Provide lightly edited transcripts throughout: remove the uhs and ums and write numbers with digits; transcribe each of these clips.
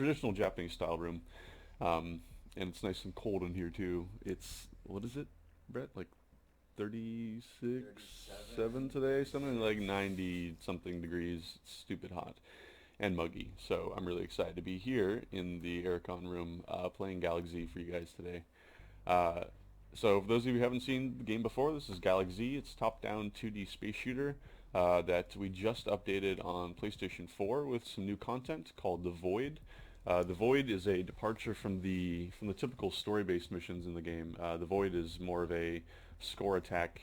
traditional Japanese style room, and it's nice and cold in here too. It's what is it, Brett? Like 36, 7 today, something like 90 something degrees. It's stupid hot and muggy. So I'm really excited to be here in the Aircon room playing GALAK-Z for you guys today. Uh, so for those of you who haven't seen the game before, this is GALAK-Z. It's top-down 2D space shooter that we just updated on PlayStation 4 with some new content called The Void. The Void is a departure from the typical story-based missions in the game. The Void is more of a score attack,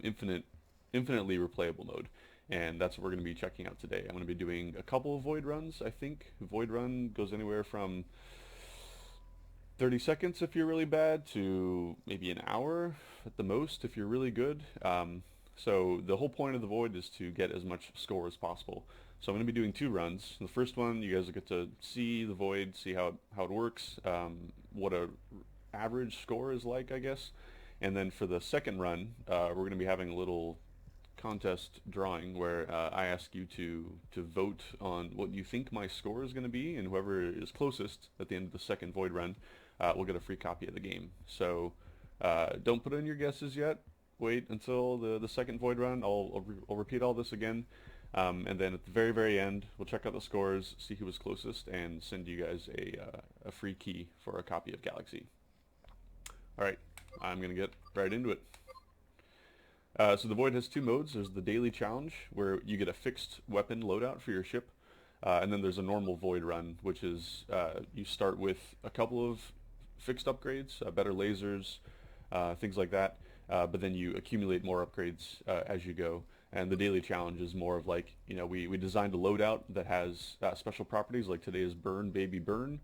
infinitely replayable mode, and that's what we're going to be checking out today. I'm going to be doing a couple of Void runs. I think Void run goes anywhere from 30 seconds if you're really bad to maybe an hour at the most if you're really good. So the whole point of the Void is to get as much score as possible. So I'm going to be doing 2 runs. The first one, you guys will get to see the Void, see how it works, what a average score is like, I guess. And then for the second run, we're going to be having a little contest drawing where I ask you to vote on what you think my score is going to be, and whoever is closest at the end of the second Void run will get a free copy of the game. So don't put in your guesses yet. Wait until the second Void run. I'll repeat all this again. And then at the very, very end, we'll check out the scores, see who was closest, and send you guys a free key for a copy of GALAK-Z. Alright, I'm going to get right into it. So the Void has 2 modes. There's the Daily Challenge, where you get a fixed weapon loadout for your ship. And then there's a normal Void run, which is you start with a couple of fixed upgrades, better lasers, things like that. But then you accumulate more upgrades as you go. And the Daily Challenge is more of like, we designed a loadout that has special properties, like today's Burn Baby Burn,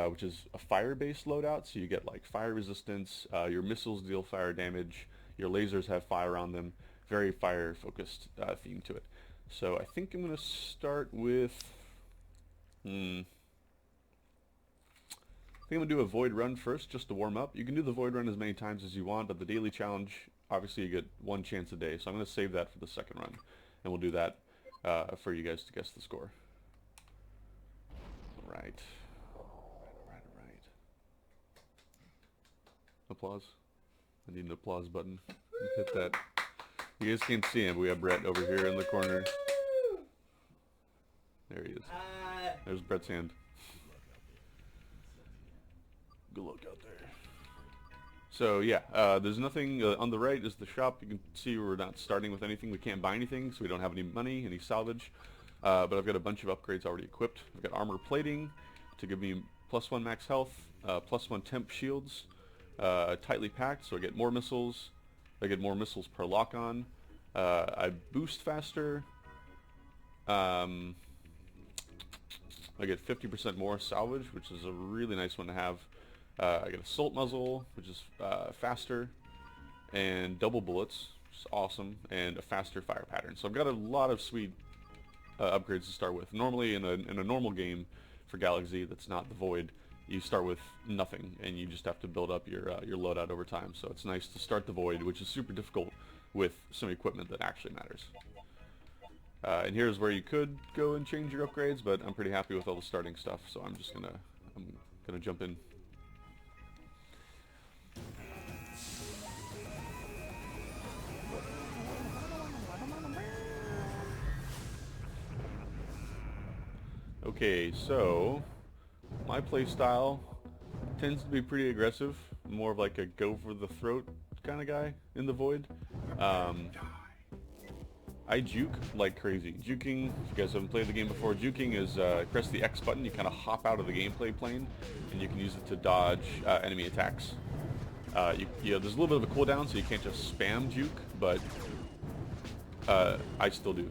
which is a fire-based loadout, so you get like fire resistance, your missiles deal fire damage, your lasers have fire on them, very fire-focused theme to it. So I think I'm going to start with, I think I'm going to do a Void run first, just to warm up. You can do the Void run as many times as you want, but the Daily Challenge, obviously you get 1 chance a day, so I'm going to save that for the second run, and we'll do that for you guys to guess the score. Alright. Alright. Applause. I need an applause button. Hit that. You guys can't see him, but we have Brett over here in the corner. There he is. There's Brett's hand. Good luck out there. So yeah, there's nothing on the right is the shop. You can see we're not starting with anything. We can't buy anything, so we don't have any money, any salvage. But I've got a bunch of upgrades already equipped. I've got armor plating to give me +1 max health, +1 temp shields, tightly packed, so I get more missiles. I get more missiles per lock-on. I boost faster. I get 50% more salvage, which is a really nice one to have. I get assault muzzle, which is faster, and double bullets, which is awesome, and a faster fire pattern. So I've got a lot of sweet upgrades to start with. Normally in a normal game for GALAK-Z that's not the Void, you start with nothing, and you just have to build up your loadout over time. So it's nice to start the Void, which is super difficult, with some equipment that actually matters. And here's where you could go and change your upgrades, but I'm pretty happy with all the starting stuff, so I'm gonna jump in. Okay, so my playstyle tends to be pretty aggressive, more of like a go for the throat kind of guy in the Void. I juke like crazy. Juking, if you guys haven't played the game before, juking is press the X button, you kind of hop out of the gameplay plane, and you can use it to dodge enemy attacks. There's a little bit of a cooldown, so you can't just spam juke, but I still do.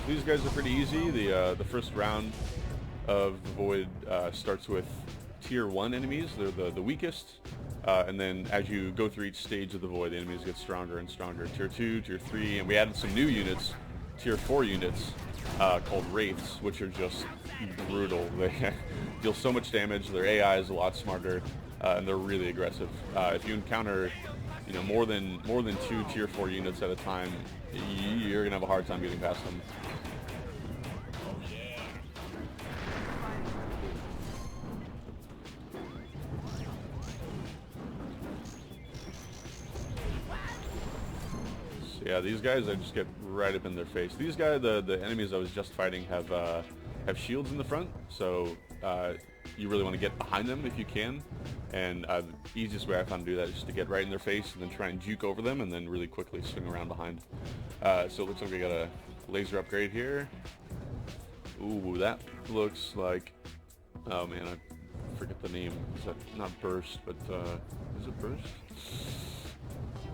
These guys are pretty easy. The first round of the Void starts with tier 1 enemies. They're the weakest. And then as you go through each stage of the void, the enemies get stronger and stronger. Tier 2, Tier 3, and we added some new units, Tier 4 units, called Wraiths, which are just brutal. They deal so much damage, their AI is a lot smarter, and they're really aggressive. If you encounter, you know, more than 2 Tier 4 units at a time, you're gonna have a hard time getting past them. So yeah, these guys, I just get right up in their face. These guys, the enemies I was just fighting, have shields in the front, so you really want to get behind them if you can. And the easiest way I found to do that is just to get right in their face and then try and juke over them and then really quickly swing around behind. So it looks like we got a laser upgrade here. Ooh, that looks like... Oh man, I forget the name. Is that not burst, but is it burst?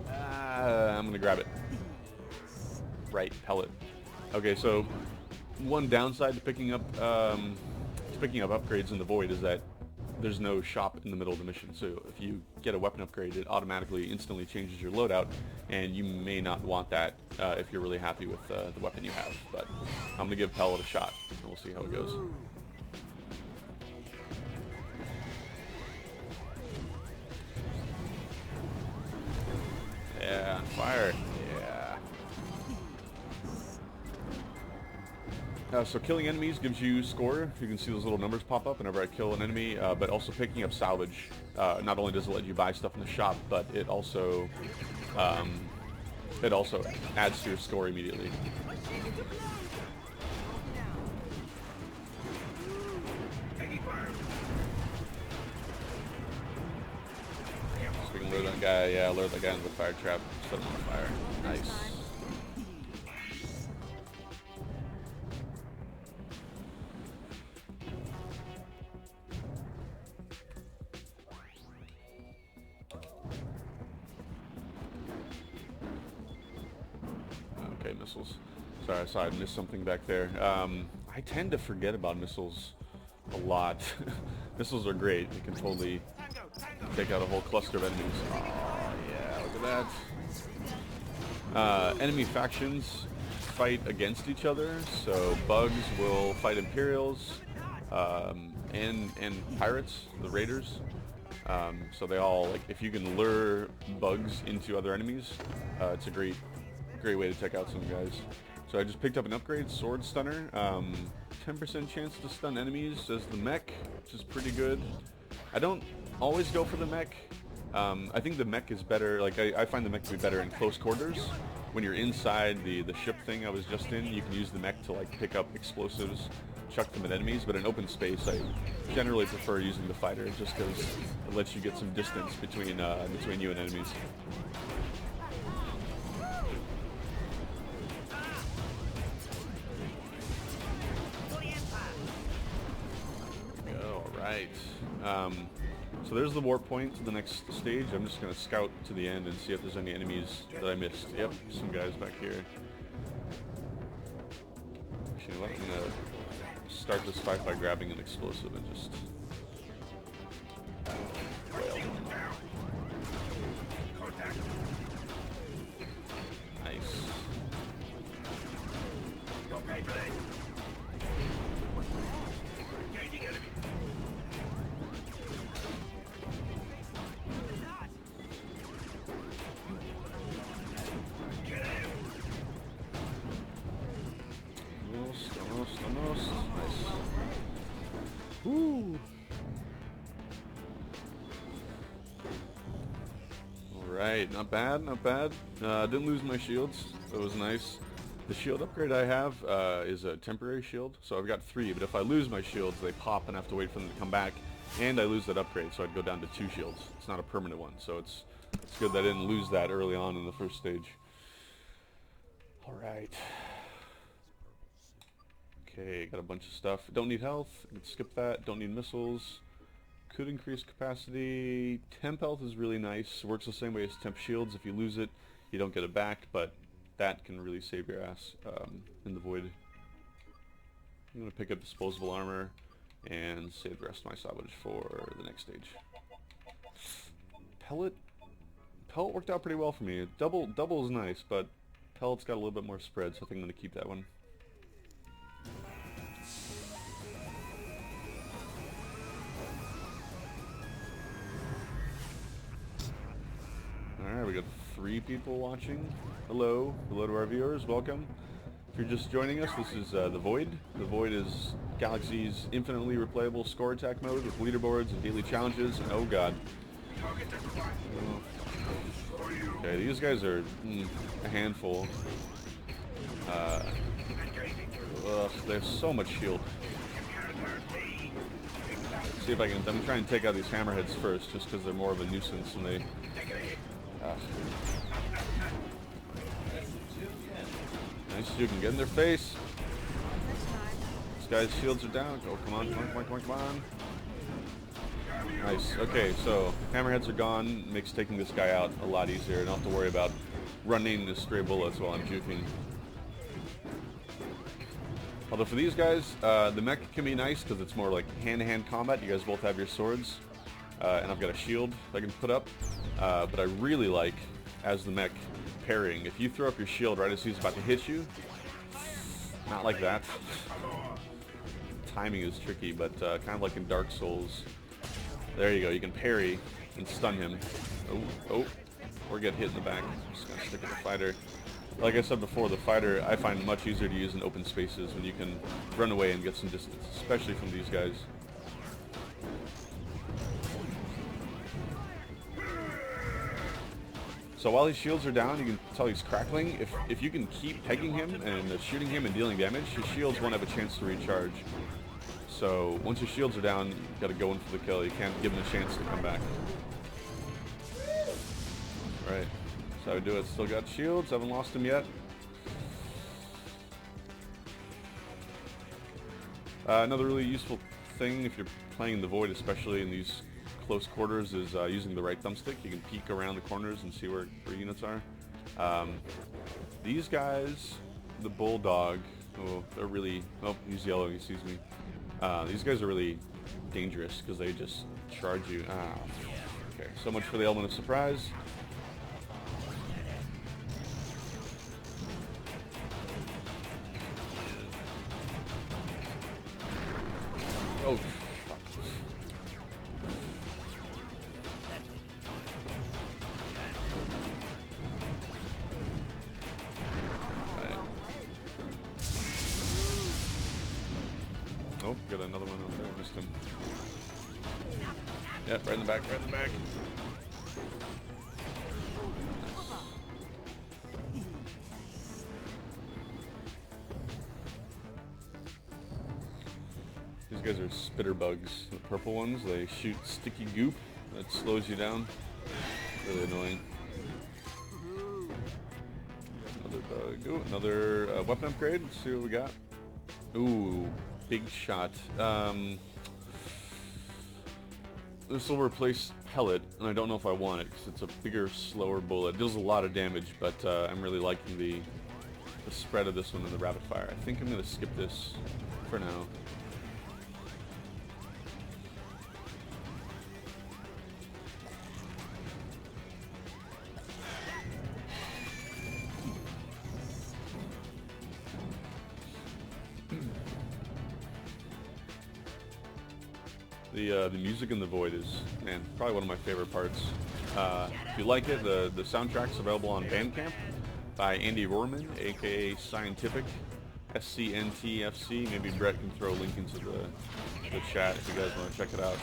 I'm gonna grab it. Right, pellet. Okay, so one downside to picking up upgrades in the void is that there's no shop in the middle of the mission. So if you get a weapon upgrade, it automatically instantly changes your loadout, and you may not want that if you're really happy with the weapon you have. But I'm gonna give pellet a shot, and we'll see how it goes. Yeah, fire. Yeah. So killing enemies gives you score. You can see those little numbers pop up whenever I kill an enemy, but also picking up salvage. Not only does it let you buy stuff in the shop, but it also adds to your score immediately. So we can lure that guy. Yeah, lure that guy into the fire trap. Set him on fire. Nice. Okay, missiles. Sorry, I saw I missed something back there. I tend to forget about missiles a lot. Missiles are great. You can totally take out a whole cluster of enemies. Oh, yeah, look at that. Enemy factions fight against each other, so bugs will fight Imperials and pirates, the raiders. So they all, like, if you can lure bugs into other enemies, it's a great way to take out some guys. So I just picked up an upgrade, Sword Stunner. 10% chance to stun enemies as the mech, which is pretty good. I don't always go for the mech. I think the mech is better, like I find the mech to be better in close quarters. When you're inside the ship thing I was just in, you can use the mech to like pick up explosives, chuck them at enemies, but in open space I generally prefer using the fighter just because it lets you get some distance between you and enemies. Alright. So there's the warp point to the next stage. I'm just going to scout to the end and see if there's any enemies that I missed. Yep, some guys back here. Actually, I'm going to start this fight by grabbing an explosive and just wail them. Nice. Almost. Nice. Woo! Alright, not bad, not bad. Didn't lose my shields, that was nice. The shield upgrade I have is a temporary shield, so I've got 3, but if I lose my shields, they pop and I have to wait for them to come back, and I lose that upgrade, so I'd go down to 2 shields. It's not a permanent one, so it's good that I didn't lose that early on in the first stage. Alright. Okay, got a bunch of stuff. Don't need health, I can skip that. Don't need missiles. Could increase capacity. Temp health is really nice. Works the same way as temp shields. If you lose it, you don't get it back, but that can really save your ass in the void. I'm going to pick up disposable armor and save the rest of my salvage for the next stage. pellet worked out pretty well for me. Double is nice, but pellet's got a little bit more spread, so I think I'm going to keep that one. Alright, we got 3 people watching. Hello to our viewers, welcome. If you're just joining us, this is The Void. The Void is GALAK-Z's infinitely replayable score attack mode with leaderboards and daily challenges, and oh god. Okay, these guys are a handful. They have so much shield. Let's see if I can. I'm trying to take out these hammerheads first, just because they're more of a nuisance and they. Nice, you can get in their face. These guys' shields are down. Oh, come on, come on. Nice. Okay, so hammerheads are gone. Makes taking this guy out a lot easier. Don't have to worry about running the stray bullets while I'm juking. Although for these guys, the mech can be nice because it's more like hand-to-hand combat. You guys both have your swords, and I've got a shield I can put up. But I really like, as the mech, parrying. If you throw up your shield right as he's about to hit you, not like that. Timing is tricky, but kind of like in Dark Souls. There you go, you can parry and stun him. Oh, or get hit in the back. I'm just gonna stick with the fighter. Like I said before, the fighter I find much easier to use in open spaces when you can run away and get some distance, especially from these guys. So while his shields are down, you can tell he's crackling. If you can keep pegging him and shooting him and dealing damage, his shields won't have a chance to recharge. So once his shields are down, you gotta go in for the kill. You can't give him a chance to come back. Right. That's how we do it. Still got shields. Haven't lost him yet. Another really useful thing if you're playing the Void, especially in these close quarters, is using the right thumbstick. You can peek around the corners and see where units are. These guys, the bulldog, oh, they're really, oh, he's yellow, he sees me. These guys are really dangerous because they just charge you. Okay, so much for the element of surprise. Oh, fuck. Oh, got another one over there. Missed him. Yep, right in the back, right in the back. These guys are spitter bugs. The purple ones, they shoot sticky goop that slows you down. Really annoying. Another bug. Ooh, another weapon upgrade. Let's see what we got. Ooh, big shot. This will replace pellet, and I don't know if I want it because it's a bigger, slower bullet. It deals a lot of damage, but I'm really liking the spread of this one in the rapid fire. I think I'm going to skip this for now. The music in the Void is, man, probably one of my favorite parts. If you like it, the soundtrack's available on Bandcamp by Andy Rohrman, aka Scientific, SCNTFC. Maybe Brett can throw a link into the chat if you guys want to check it out.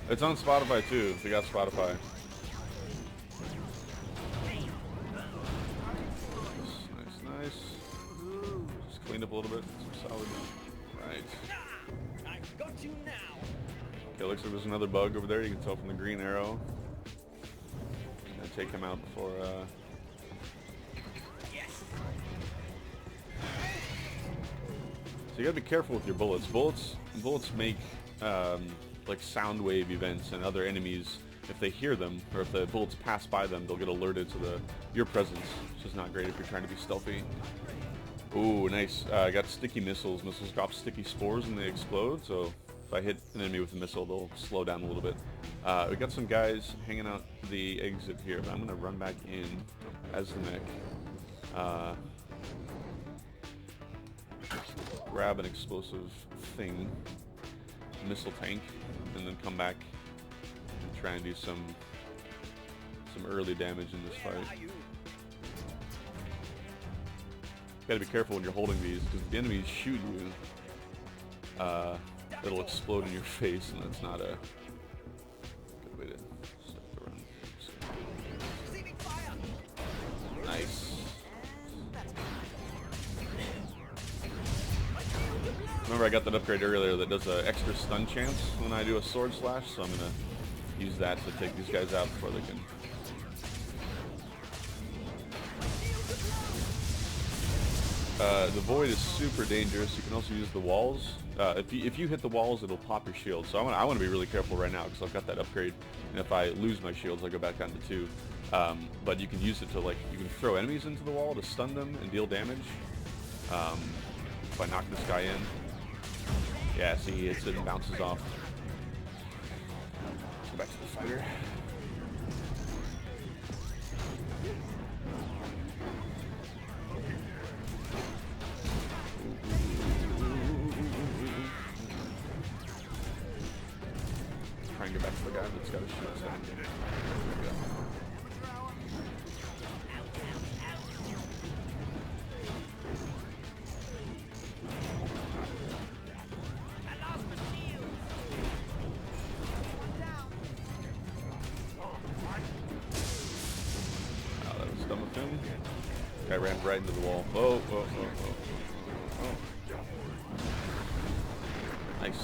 It's on Spotify too, if you got Spotify. Nice. Just cleaned up a little bit. Some solid. Right. Okay, looks like there's another bug over there. You can tell from the green arrow. I'm gonna take him out before. So you gotta be careful with your bullets. Bullets make like sound wave events and other enemies if they hear them, or if the bullets pass by them, they'll get alerted to your presence, which is not great if you're trying to be stealthy. Ooh, nice. I got sticky missiles. Missiles drop sticky spores and they explode, so if I hit an enemy with a missile, they'll slow down a little bit. We got some guys hanging out the exit here, but I'm going to run back in as the mech. Grab an explosive thing, missile tank, and then come back and try and do some early damage in this fight. Gotta be careful when you're holding these, because if the enemies shoot you, it'll explode in your face, and that's not a good way to start the run. Nice. Remember I got that upgrade earlier that does an extra stun chance when I do a sword slash, so I'm gonna use that to take these guys out before they can. The void is super dangerous. You can also use the walls. If you hit the walls, it'll pop your shield. So I want to be really careful right now because I've got that upgrade. And if I lose my shields, I go back down to 2. But you can use it to, like, you can throw enemies into the wall to stun them and deal damage. If I knock this guy in, yeah, see, he hits it and bounces off. Let's go back to the fighter. Try and get back to the guy that's got a shield set. There we go. Oh, that was dumb of him. Guy ran right into the wall. Oh, oh, oh, oh, oh. Nice.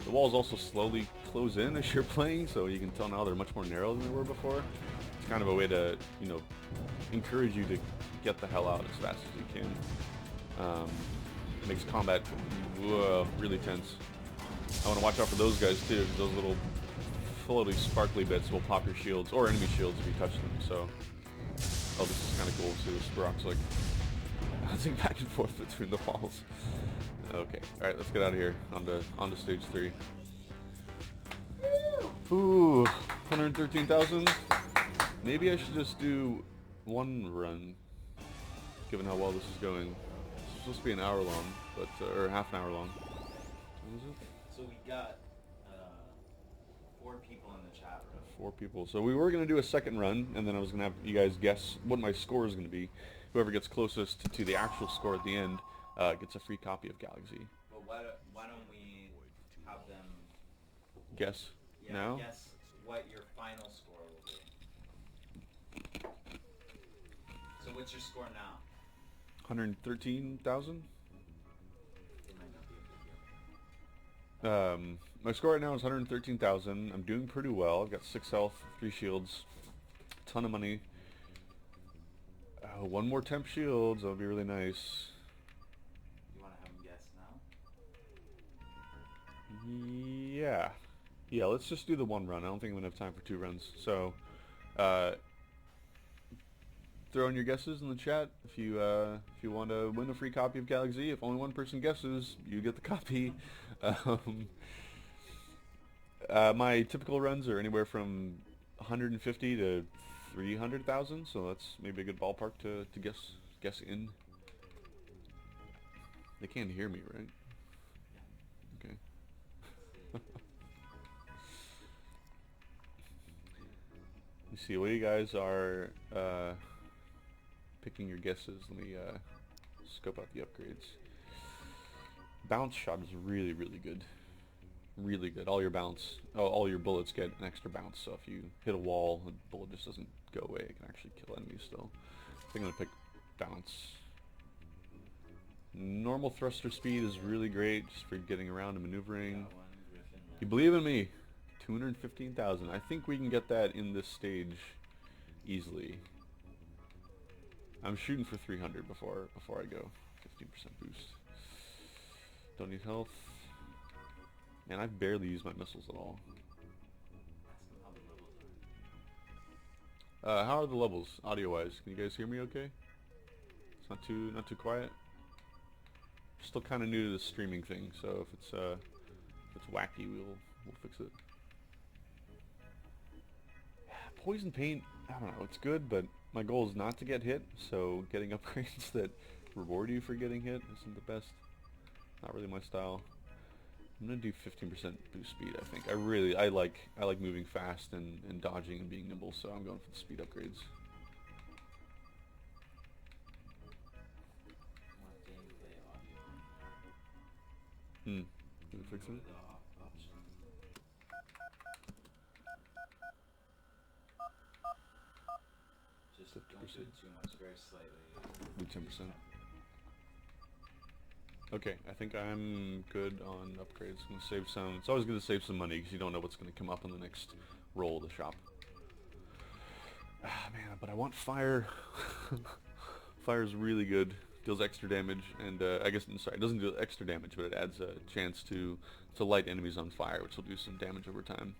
The walls also slowly close in as you're playing, so you can tell now they're much more narrow than they were before. It's kind of a way to, you know, encourage you to get the hell out as fast as you can. It makes combat really tense. I want to watch out for those guys too, because those little floaty sparkly bits will pop your shields, or enemy shields if you touch them, so... Oh, this is kind of cool. See, this Brock's like bouncing back and forth between the walls. Okay, alright, let's get out of here. On to stage 3. Ooh, 113,000. Maybe I should just do one run, given how well this is going. It's supposed to be an hour long, but or half an hour long. What is it? So we got 4 people in the chat room. 4 people. So we were going to do a second run, and then I was going to have you guys guess what my score is going to be. Whoever gets closest to the actual score at the end gets a free copy of GALAK-Z. Well, why don't we have them Guess now? guess what your final score will be. So what's your score now? 113,000? It might not be a big deal. My score right now is 113,000. I'm doing pretty well. I've got 6 health, 3 shields, a ton of money. 1 more temp shields. That would be really nice. You want to have them guess now? Yeah. Yeah, let's just do the 1 run. I don't think I'm going to have time for 2 runs. So, throw in your guesses in the chat if you want to win a free copy of GALAK-Z. If only 1 person guesses, you get the copy. My typical runs are anywhere from 150 to 300,000, so that's maybe a good ballpark to guess in. They can't hear me, right? Okay. Let me see what you guys are picking your guesses. Let me scope out the upgrades. Bounce shot is really, really good. Really good. All your bullets get an extra bounce, so if you hit a wall, the bullet just doesn't go away. It can actually kill enemies still. I think I'm going to pick bounce. Normal thruster speed is really great just for getting around and maneuvering. You believe in me? 215,000. I think we can get that in this stage easily. I'm shooting for 300 before I go. 15% boost. Don't need health. Man, I've barely used my missiles at all. Ask them how the levels are. How are the levels, audio-wise? Can you guys hear me okay? It's not too quiet? Still kind of new to the streaming thing, so if it's wacky, we'll fix it. Poison paint, I don't know, it's good, but my goal is not to get hit, so getting upgrades that reward you for getting hit isn't the best. Not really my style. I'm gonna do 15% boost speed, I think. I like moving fast and dodging and being nimble, so I'm going for the speed upgrades. More gameplay audio. Can we fix Go it? to the option. Just don't do it too much, very slightly. Do 10%. Okay, I think I'm good on upgrades. I'm gonna save some. It's always good to save some money because you don't know what's gonna come up in the next roll of the shop. Ah man, but I want fire. Fire's really good. Deals extra damage, and I guess sorry, it doesn't do extra damage, but it adds a chance to light enemies on fire, which will do some damage over time.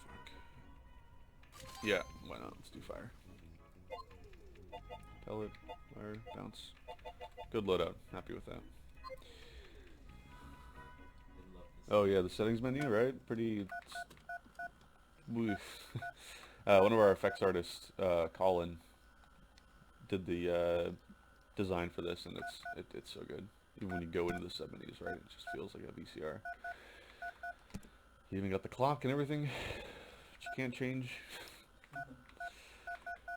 Fuck. Yeah, why not? Let's do fire. Pellet, fire, bounce. Good loadout. Happy with that. Oh yeah, the settings menu, right? Pretty. One of our effects artists, Colin, did the design for this, and it's so good. Even when you go into the sub-menus, right? It just feels like a VCR. You even got the clock and everything, which you can't change.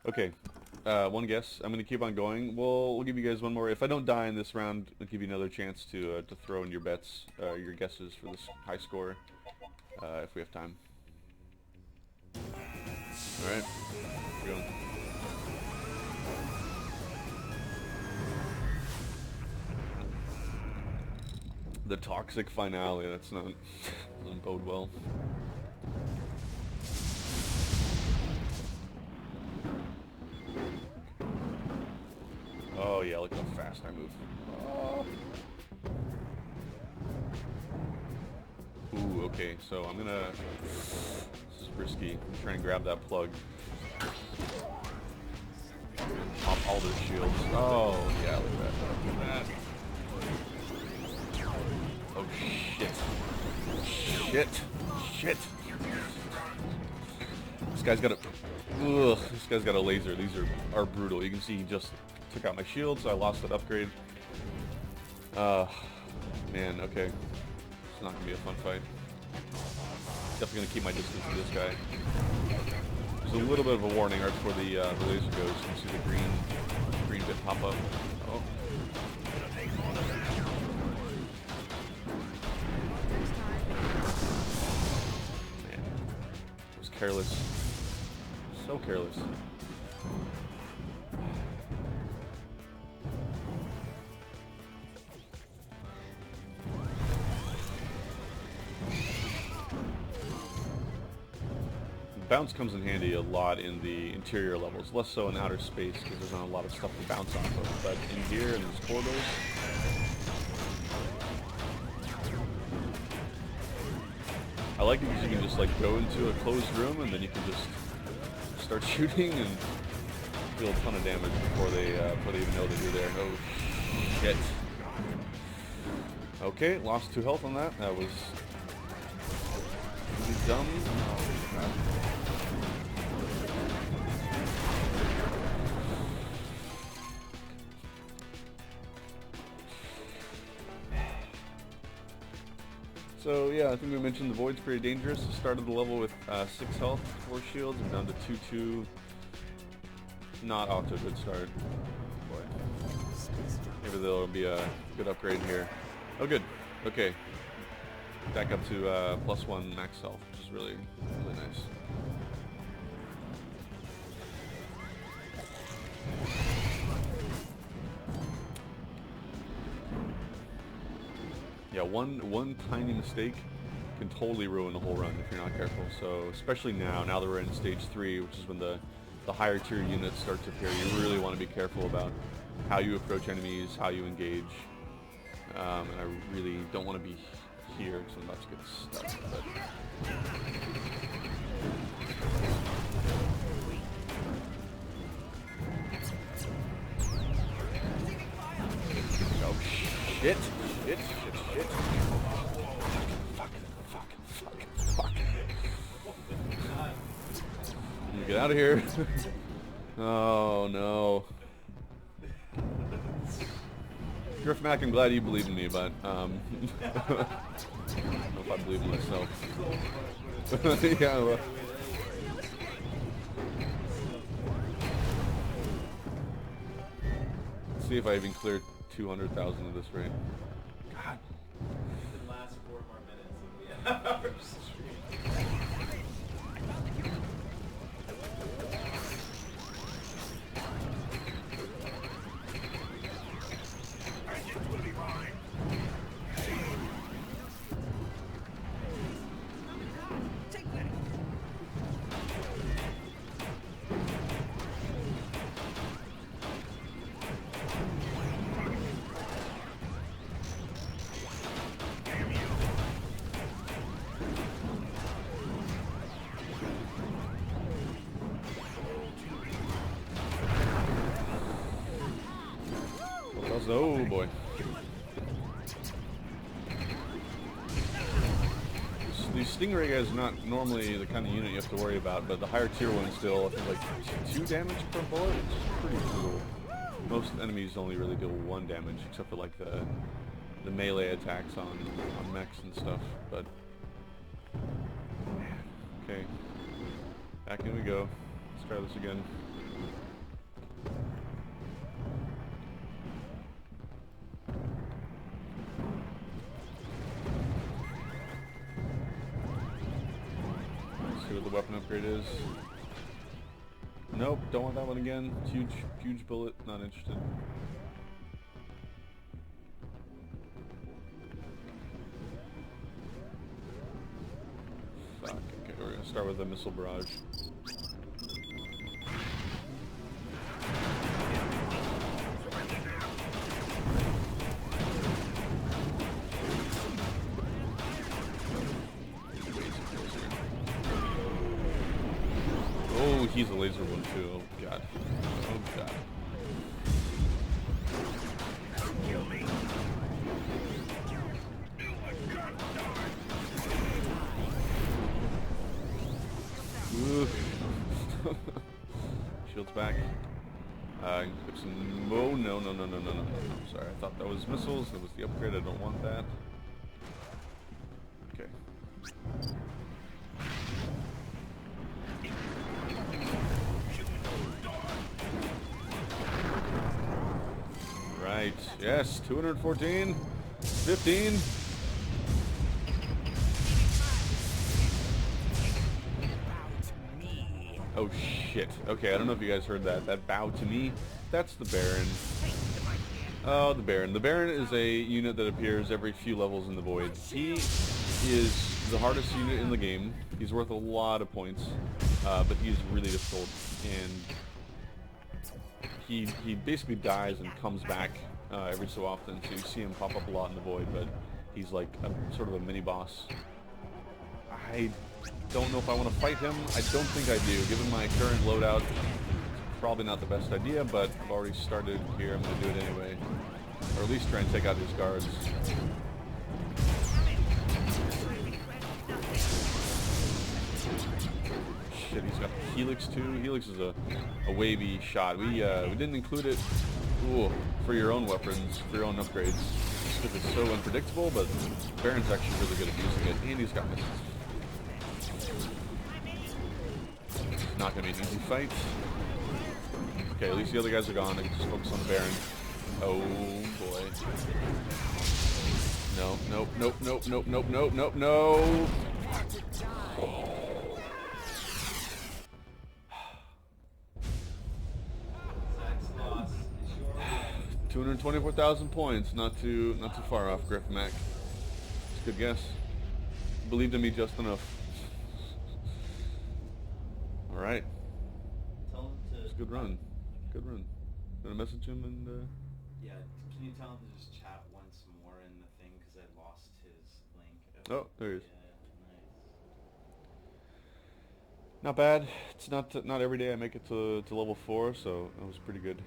Okay, one guess. I'm gonna keep on going. We'll give you guys one more. If I don't die in this round, I'll give you another chance to throw in your bets, your guesses for this high score, if we have time. All right, we're going. The toxic finale. That's not doesn't bode well. Oh yeah, look how fast I move. Oh. Ooh, okay, so I'm gonna... This is risky. I'm trying to grab that plug. Pop all their shields. Oh, yeah, look at that. Oh, shit. Shit. Shit. This guy's got a... Ugh, this guy's got a laser. These are brutal. You can see he just took out my shield, so I lost that upgrade. Man, okay. It's not gonna be a fun fight. Definitely gonna keep my distance to this guy. There's a little bit of a warning right before the laser goes. You can see the green bit pop up. Oh. Man, I was careless. So careless. Bounce comes in handy a lot in the interior levels, less so in outer space because there's not a lot of stuff to bounce off of, but in here in these corridors, I like it because you can just like go into a closed room and then you can just start shooting and deal a ton of damage before they even know that you're there. Oh shit. Okay, lost 2 health on that. That was really dumb. Oh, God. So yeah, I think we mentioned the Void's pretty dangerous. Started the level with 6 health, 4 shields, and down to 2-2. Not off to a good start. Boy. Maybe there'll be a good upgrade here. Oh good, okay. Back up to +1 max health, which is really nice. Yeah, one tiny mistake can totally ruin the whole run if you're not careful. So especially now that we're in stage 3, which is when the higher tier units start to appear, you really want to be careful about how you approach enemies, how you engage. and I really don't want to be here because I'm about to get stuck. But oh shit! Shit! Shit! Shit! Fuck! Fuck! Fuck! Fuck! Get out of here! Oh no. Griff Mac, I'm glad you believe in me, but I don't know if I believe in myself. Yeah, well. Let's see if I even clear 200,000 of this rate. God. The last 4 more minutes of the hours. Oh boy. These Stingray guys are not normally the kind of unit you have to worry about, but the higher tier ones still, I think, like 2 damage per bullet, which is pretty cool. Most enemies only really deal 1 damage, except for like the melee attacks on mechs and stuff. But man, okay, back in we go. Let's try this again. See what the weapon upgrade is. Nope, don't want that one again. Huge bullet, not interested. Fuck, okay, we're gonna start with a missile barrage. Oh, he's a laser one too. Oh god. Oh god. Shields back. Put some. Oh no. Sorry, I thought that was missiles. That was the upgrade. I don't want that. Okay. Right. Yes. 214. 15. Oh shit. Okay, I don't know if you guys heard that. That bow to me, that's the Baron. Oh, the Baron. The Baron is a unit that appears every few levels in the Void. He is the hardest unit in the game. He's worth a lot of points, but he's really difficult. And he basically dies and comes back every so often, so you see him pop up a lot in the Void, but he's like sort of a mini-boss. I don't know if I want to fight him. I don't think I do. Given my current loadout, it's probably not the best idea, but I've already started here. I'm going to do it anyway. Or at least try and take out his guards. Shit, he's got Helix too. Helix is a wavy shot. We didn't include it for your own weapons, for your own upgrades, because it's so unpredictable, but Baron's actually really good at using it, and he's got missiles. Not gonna be an easy fight. Okay, at least the other guys are gone. I can just focus on the Baron. Oh boy. No. No. 224,000 points. Not too far off, Griff Mac. It's a good guess. Believed in me just enough. All right. Tell him to. It's a good run. Good run. Gonna message him and. Yeah. Can you tell him to just chat once more Oh, there he is. Yeah, nice. Not bad. It's not every day I make it to level 4, so that was pretty good.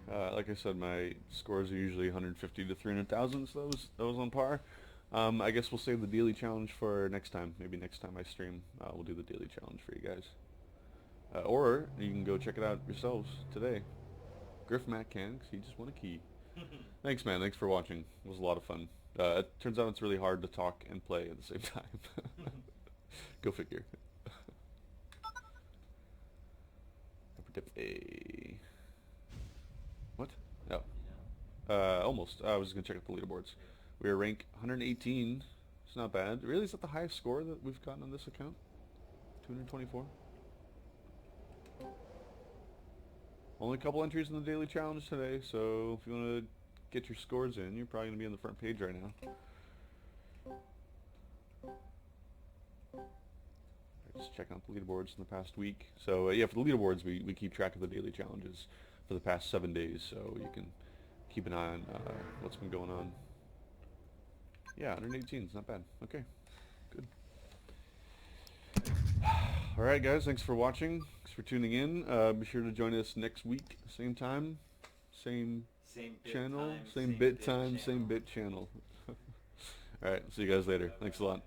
Like I said, my scores are usually 150 to 300,000, so that was on par. I guess we'll save the daily challenge for next time. Maybe next time I stream, we'll do the daily challenge for you guys. Or you can go check it out yourselves today. Griff Matt can, because he just won a key. Thanks, man. Thanks for watching. It was a lot of fun. It turns out it's really hard to talk and play at the same time. Go figure. Upper dip A. What? Oh. Almost. I was just going to check out the leaderboards. We are rank 118. It's not bad. Really, is that the highest score that we've gotten on this account? 224? Only a couple entries in the daily challenge today, so if you want to get your scores in, you're probably going to be on the front page right now. Just checking out the leaderboards in the past week. So yeah, for the leaderboards, we keep track of the daily challenges for the past 7 days, so you can keep an eye on what's been going on. Yeah, 118 is not bad. Okay, good. Alright guys, thanks for watching. Thanks for tuning in. Be sure to join us next week, same time, same channel, same bit time, same bit channel. Alright, see you guys later. Thanks a lot.